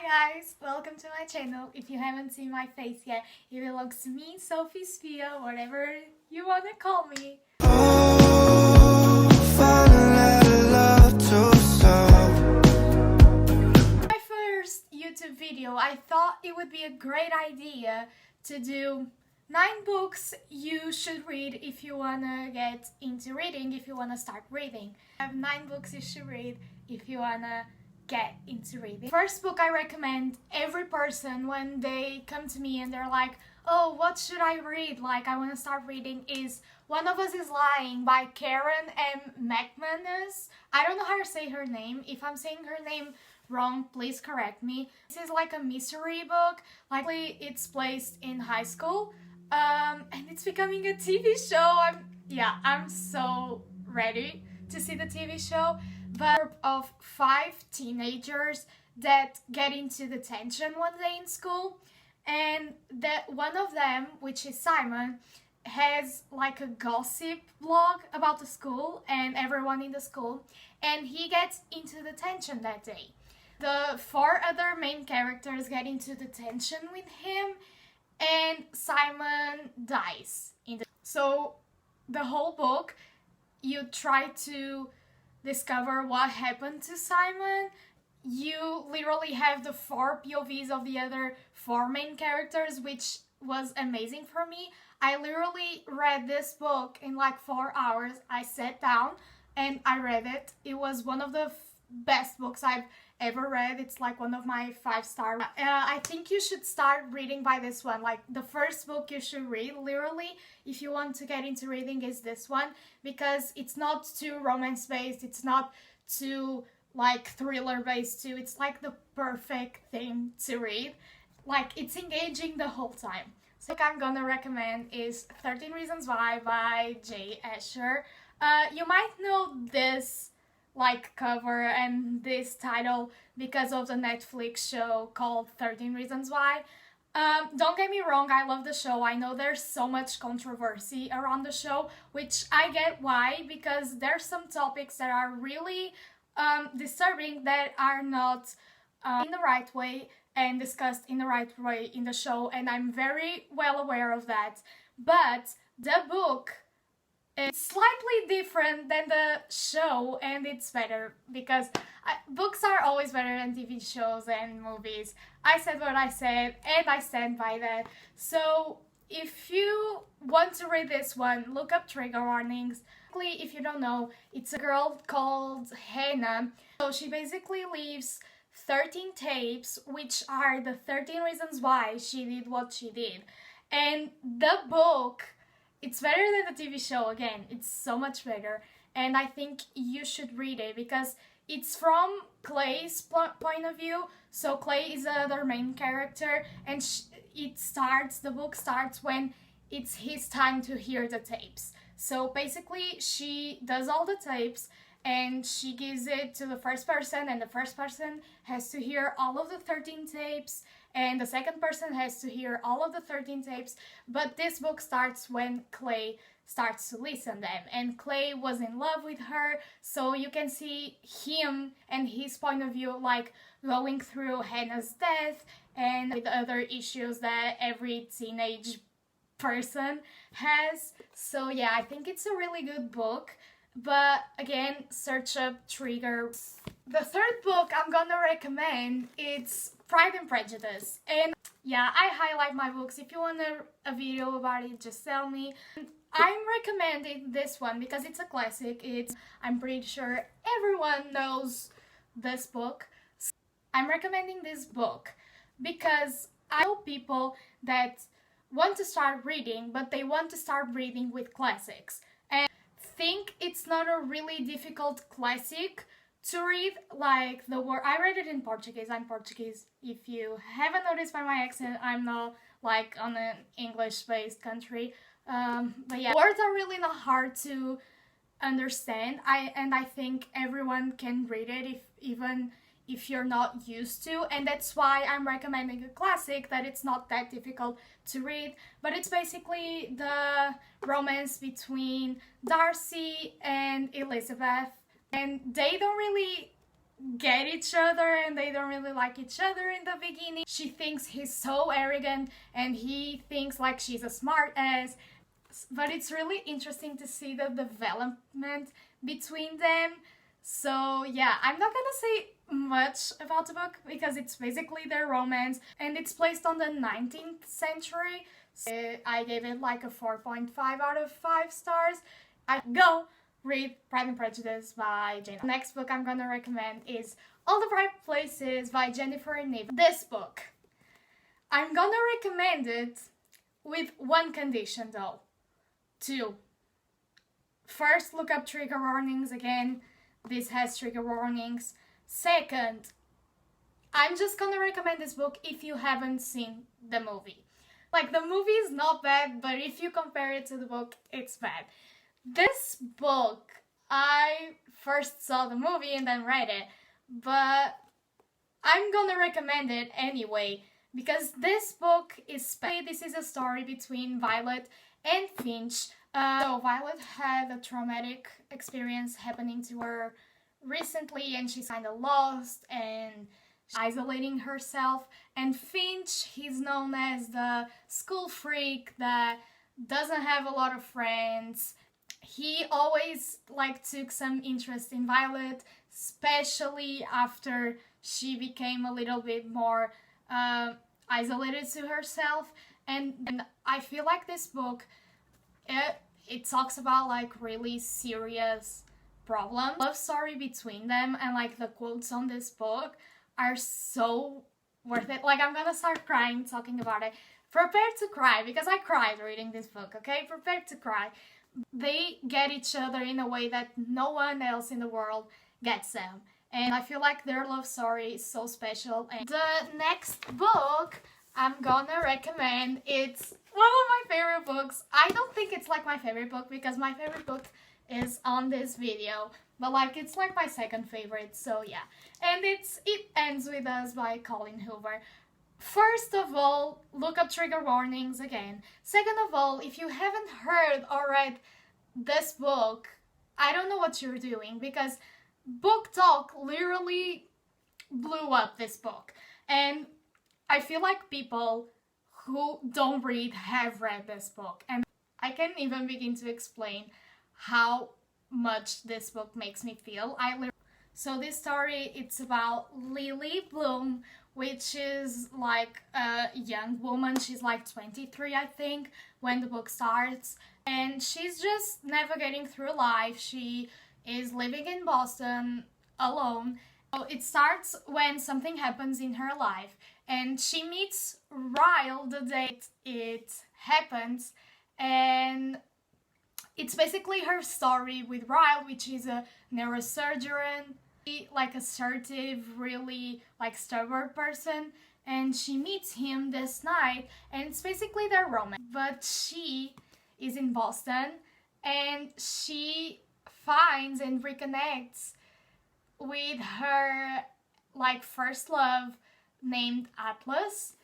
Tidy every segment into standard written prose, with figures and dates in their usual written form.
guys, welcome to my channel. If you haven't seen my face yet, it belongs to me, Sophie Spia, whatever you wanna call me. My first YouTube video, I thought it would be a great idea to do 9 books you should read if you wanna get into reading, if you wanna start reading. I have 9 books you should read if you wanna get into reading. First book I recommend every person when they come to me and they're like, oh, what should I read? Like, I want to start reading is One of Us is Lying by Karen M. McManus. I don't know how to say her name. If I'm saying her name wrong, please correct me. This is like a mystery book. Likely it's placed in high school. And it's becoming a TV show. I'm so ready to see the TV show. But a group of 5 teenagers that get into detention one day in school, and that one of them, which is Simon, has like a gossip blog about the school and everyone in the school, and he gets into detention that day. The 4 other main characters get into detention with him, and Simon dies. So the whole book, you try to discover what happened to Simon. You literally have the 4 POVs of the other 4 main characters, which was amazing for me. I literally read this book in like 4 hours. I sat down and I read it. It was one of the best books I've ever read. It's like one of my 5-star. I think you should start reading by this one. Like, the first book you should read, literally, if you want to get into reading, is this one, because it's not too romance based, it's not too like thriller based too. It's like the perfect thing to read. Like, it's engaging the whole time. So the book I'm gonna recommend is 13 Reasons Why by J. Asher. You might know this like cover and this title because of the Netflix show called 13 Reasons Why. Don't get me wrong, I love the show. I know there's so much controversy around the show, which I get why, because there's some topics that are really disturbing, that are not in the right way and discussed in the right way in the show, and I'm very well aware of that. But the book, it's slightly different than the show, and it's better because books are always better than TV shows and movies. I said what I said, and I stand by that. So if you want to read this one, look up trigger warnings. If you don't know, it's a girl called Hannah. So she basically leaves 13 tapes, which are the 13 reasons why she did what she did. And the book, it's better than the TV show. Again, it's so much better, and I think you should read it because it's from Clay's point of view. So Clay is the other main character, and the book starts when it's his time to hear the tapes. So basically, she does all the tapes and she gives it to the first person, and the first person has to hear all of the 13 tapes, and the second person has to hear all of the 13 tapes. But this book starts when Clay starts to listen them, and Clay was in love with her, so you can see him and his point of view, like going through Hannah's death and with other issues that every teenage person has. So yeah, I think it's a really good book. But again, search up trigger. The third book I'm gonna recommend, it's Pride and Prejudice. And yeah, I highlight my books. If you want a video about it, just tell me. I'm recommending this one because it's a classic. I'm pretty sure everyone knows this book. So I'm recommending this book because I know people that want to start reading, but they want to start reading with classics. And think it's not a really difficult classic to read. Like, the word, I read it in Portuguese. I'm Portuguese. If you haven't noticed by my accent, I'm not like on an English-based country. But yeah, words are really not hard to understand. I think everyone can read it, even if you're not used to, and that's why I'm recommending a classic, that it's not that difficult to read. But it's basically the romance between Darcy and Elizabeth, and they don't really get each other and they don't really like each other in the beginning. She thinks he's so arrogant and he thinks like she's a smart ass. But it's really interesting to see the development between them. So yeah, I'm not gonna say much about the book because it's basically their romance and it's placed on the 19th century. So I gave it like a 4.5 out of 5 stars. I go read Pride and Prejudice by Jane. The next book I'm gonna recommend is All the Right Places by Jennifer Niven. This book, I'm gonna recommend it with one condition though. 2. First, look up trigger warnings again. This has trigger warnings. Second, I'm just gonna recommend this book if you haven't seen the movie. Like, the movie is not bad, but if you compare it to the book, it's bad. This book, I first saw the movie and then read it, but I'm gonna recommend it anyway, because this book is this is a story between Violet and Finch. So Violet had a traumatic experience happening to her recently and she's kind of lost and isolating herself, and Finch, he's known as the school freak that doesn't have a lot of friends. He always took some interest in Violet, especially after she became a little bit more isolated to herself, and I feel like this book, it talks about really serious problem. Love story between them, and the quotes on this book are so worth it. I'm gonna start crying talking about it. Prepare to cry, because I cried reading this book, okay? Prepare to cry. They get each other in a way that no one else in the world gets them. And I feel like their love story is so special. And the next book I'm gonna recommend, it's one of my favorite books. I don't think it's my favorite book because my favorite book is on this video, but it's my second favorite, so yeah. And It Ends With Us by Colleen Hoover. First of all, look up trigger warnings again. Second of all, if you haven't heard or read this book, I don't know what you're doing, because Book Talk literally blew up this book. And I feel like people who don't read have read this book. And I can't even begin to explain how much this book makes me feel. So this story, it's about Lily Bloom, which is a young woman. She's 23, I think, when the book starts. And she's just navigating through life. She is living in Boston alone. So it starts when something happens in her life. And she meets Ryle the day it happens. And it's basically her story with Ryle, which is a neurosurgeon, assertive, really stubborn person, and she meets him this night, and it's basically their romance. But she is in Boston, and she finds and reconnects with her first love named Atlas.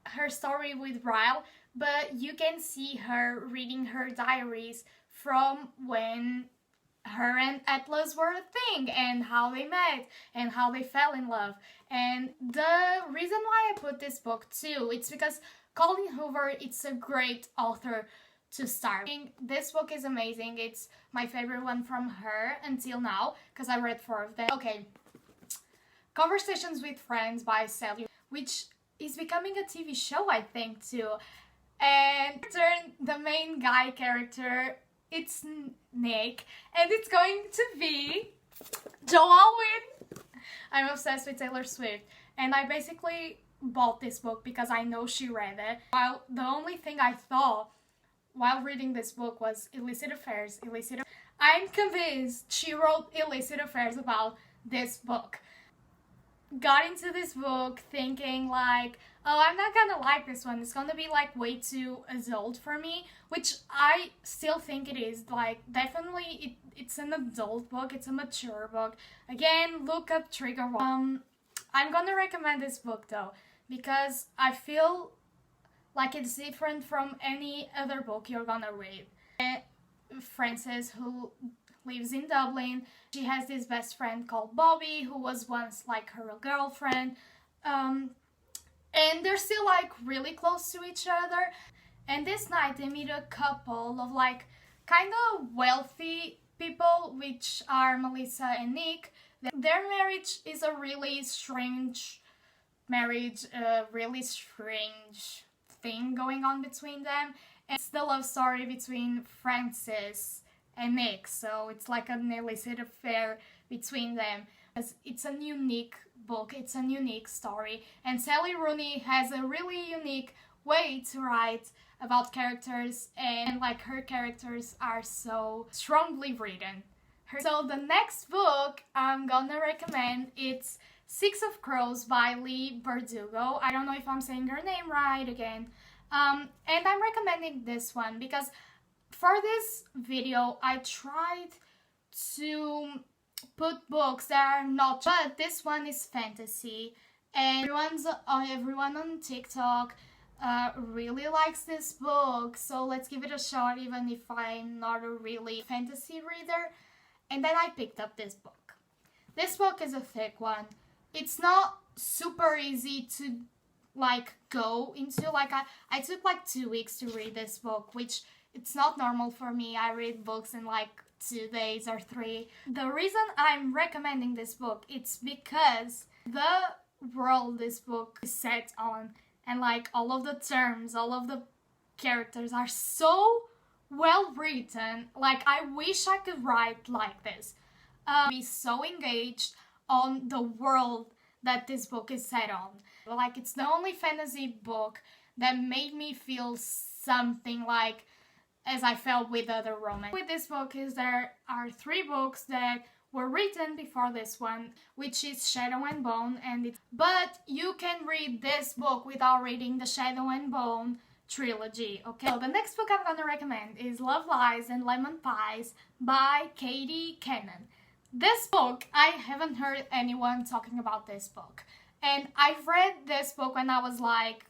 Her story with Ryle, but you can see her reading her diaries from when her and Atlas were a thing, and how they met, and how they fell in love. And the reason why I put this book too, it's because Colleen Hoover, it's a great author to start. This book is amazing. It's my favorite one from her until now, because I read 4 of them. Okay, Conversations with Friends by Sally, which is becoming a TV show, I think, too. And the main guy character, it's Nick, and it's going to be Joe Alwyn. I'm obsessed with Taylor Swift, and I basically bought this book because I know she read it. While the only thing I thought while reading this book was illicit affairs. I'm convinced she wrote illicit affairs about this book. Got into this book thinking oh, I'm not gonna like this one. It's gonna be way too adult for me, which I still think it is. Definitely it's an adult book. It's a mature book. Again, look up trigger warning. I'm gonna recommend this book though, because I feel like it's different from any other book you're gonna read. Frances, who lives in Dublin. She has this best friend called Bobby, who was once like her girlfriend. And they're still like really close to each other. And this night they meet a couple of like kind of wealthy people, which are Melissa and Nick. Their marriage is a really strange marriage, a really strange thing going on between them. And it's the love story between Frances and Nick, so it's like an illicit affair between them. It's a unique book, it's a unique story, and Sally Rooney has a really unique way to write about characters, and like her characters are so strongly written. So the next book I'm gonna recommend, it's Six of Crows by Leigh Bardugo. I don't know if I'm saying her name right again. And I'm recommending this one because for this video I tried to put books that are not, but this one is fantasy, and everyone on TikTok really likes this book, so let's give it a shot even if I'm not a really fantasy reader. And then I picked up this book. This book is a thick one. It's not super easy to like go into. Like I took like 2 weeks to read this book, which it's not normal for me. I read books in like 2 days or 3. The reason I'm recommending this book, it's because the world this book is set on, and like all of the terms, all of the characters are so well written. Like I wish I could write like this. Be so engaged on the world that this book is set on. Like it's the only fantasy book that made me feel something like as I felt with other romance. With this book is there are 3 books that were written before this one, which is Shadow and Bone, but you can read this book without reading the Shadow and Bone trilogy, okay? So the next book I'm gonna recommend is Love Lies and Lemon Pies by Katie Cannon. This book, I haven't heard anyone talking about this book, and I've read this book when I was like,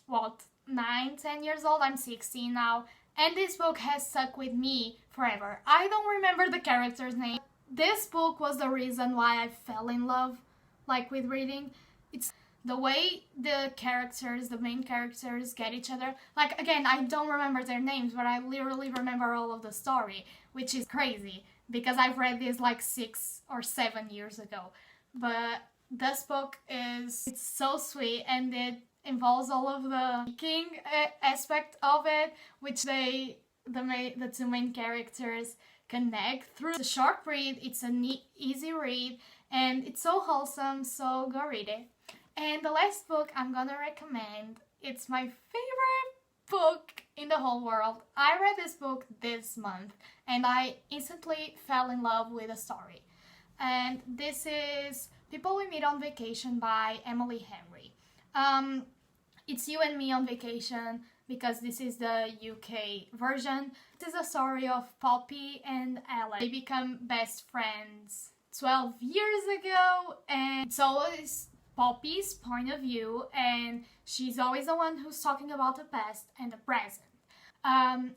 what, 9-10 years old. I'm 16 now, and this book has stuck with me forever. I don't remember the character's name. This book was the reason why I fell in love like with reading. It's the way the characters, the main characters, get each other. Like again, I don't remember their names, but I literally remember all of the story, which is crazy because I've read this like 6 or 7 years ago. But this book it's so sweet, and it involves all of the speaking aspect of it, which the 2 main characters connect through. It's a short read, it's an easy read, and it's so wholesome, so go read it. And the last book I'm gonna recommend, it's my favorite book in the whole world. I read this book this month, and I instantly fell in love with the story. And this is People We Meet on Vacation by Emily Henry. It's You and Me on Vacation because this is the UK version. This is a story of Poppy and Alex. They become best friends 12 years ago, and it's always Poppy's point of view, and she's always the one who's talking about the past and the present.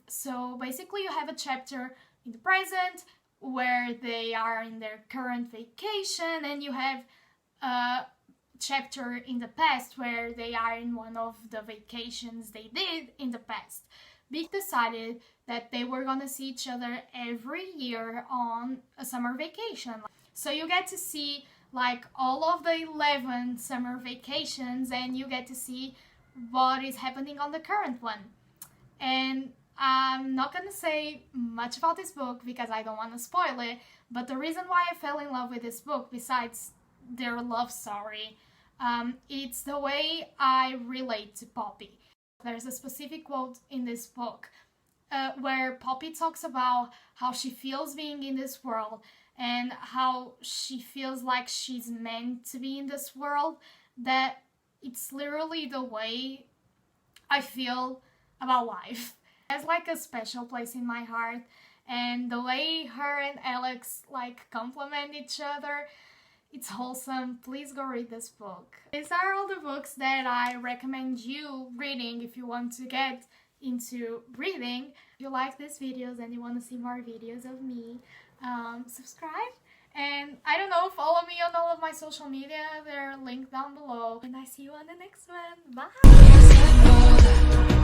So basically you have a chapter in the present where they are in their current vacation, and you have a chapter in the past where they are in one of the vacations they did in the past. They decided that they were gonna see each other every year on a summer vacation. So you get to see like all of the 11 summer vacations, and you get to see what is happening on the current one. And I'm not gonna say much about this book because I don't want to spoil it, but the reason why I fell in love with this book, besides their love story, it's the way I relate to Poppy. There's a specific quote in this book where Poppy talks about how she feels being in this world and how she feels like she's meant to be in this world, that it's literally the way I feel about life. It has like a special place in my heart, and the way her and Alex like complement each other, it's wholesome. Please go read this book. These are all the books that I recommend you reading if you want to get into reading. If you like these videos and you want to see more videos of me, subscribe. And I don't know, follow me on all of my social media. They're linked down below. And I see you on the next one. Bye!